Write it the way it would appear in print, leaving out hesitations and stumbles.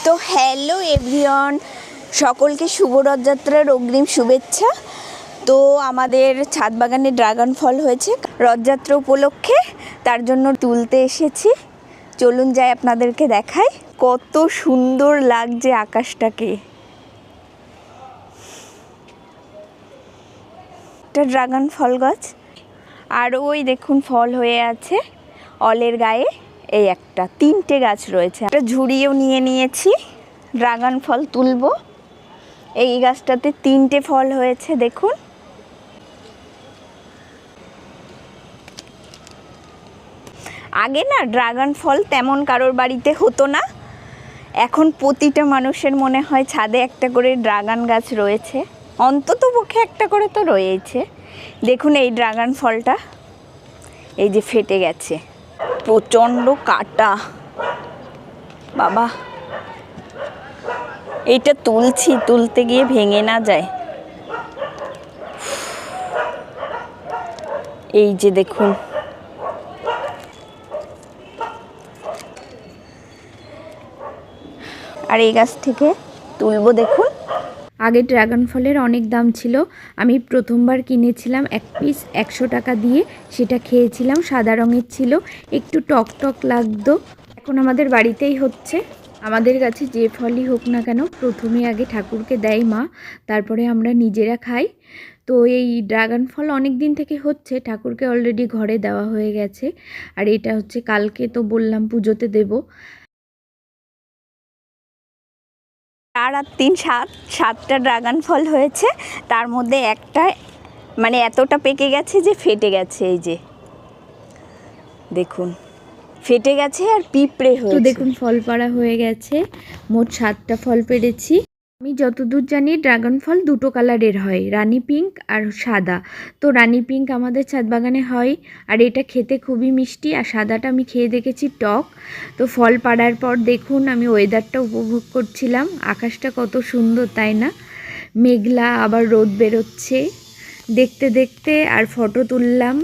তো hello everyone, সকলকে শুভ রথযাত্রার অগ্রিম শুভেচ্ছা। তো আমাদের ছাদ বাগানে ড্রাগন ফল হয়েছে রথযাত্রা উপলক্ষে, তার জন্য তুলতে এসেছি। চলুন যাই আপনাদেরকে দেখাই কত সুন্দর লাগছে আকাশটাকে। একটা ড্রাগন ফল গাছ, আর ওই দেখুন ফল হয়ে আছে অলের গায়ে। এই একটা তিনটে গাছ রয়েছে, একটা ঝুড়িও নিয়ে নিয়েছি, ড্রাগন ফল তুলবো। এই গাছটাতে তিনটে ফল হয়েছে দেখুন। আগে না ড্রাগন ফল তেমন কারোর বাড়িতে হতো না, এখন প্রতিটা মানুষের মনে হয় ছাদে একটা করে ড্রাগন গাছ রয়েছে, অন্তত পক্ষে একটা করে তো রয়েছে। দেখুন এই ড্রাগন ফলটা, এই যে ফেটে গেছে, প্রচণ্ড কাটা বাবা। এইটা তুলতে গিয়ে ভেঙে না যায়। এই যে দেখুন, আর এই গাছ থেকে তুলবো দেখুন। আগে ড্রাগন ফলের অনেক দাম ছিল, আমি প্রথমবার কিনেছিলাম এক পিস 100 টাকা দিয়ে। সেটা খেয়েছিলাম, সাদা রঙের ছিল, একটু টক টক লাগতো। এখন আমাদের বাড়িতেই হচ্ছে। আমাদের কাছে যে ফলই হোক না কেন প্রথমে আগে ঠাকুরকে দেয় মা, তারপরে আমরা নিজেরা খাই। তো এই ড্রাগন ফল অনেক দিন থেকে হচ্ছে, ঠাকুরকে অলরেডি ঘরে দেওয়া হয়ে গেছে। আর এটা হচ্ছে কালকে, তো বললাম পুজোতে দেব। 4 আর 3 7টা ড্রাগন ফল হয়েছে, তার মধ্যে একটা মানে এতটা পেকে গেছে যে ফেটে গেছে। এই যে দেখুন ফেটে গেছে আর পিঁপড়ে হয়েছে। তো দেখুন ফল পাড়া হয়ে গেছে, মোট 7টা ফল পেড়েছি। আমি যতদূর জানি ড্রাগন ফল দুটো কালারের হয়, রানী পিঙ্ক আর সাদা। তো রানী পিঙ্ক আমাদের ছাদ বাগানে হয়, আর এটা খেতে খুবই মিষ্টি, আর সাদাটা আমি খেয়ে দেখেছি টক। তো ফল পাড়ার পর দেখুন আমি ওয়েদারটা উপভোগ করছিলাম, আকাশটা কত সুন্দর তাই না, মেঘলা আবার রোদ বেরোচ্ছে। দেখতে দেখতে আর ফটো তুললাম।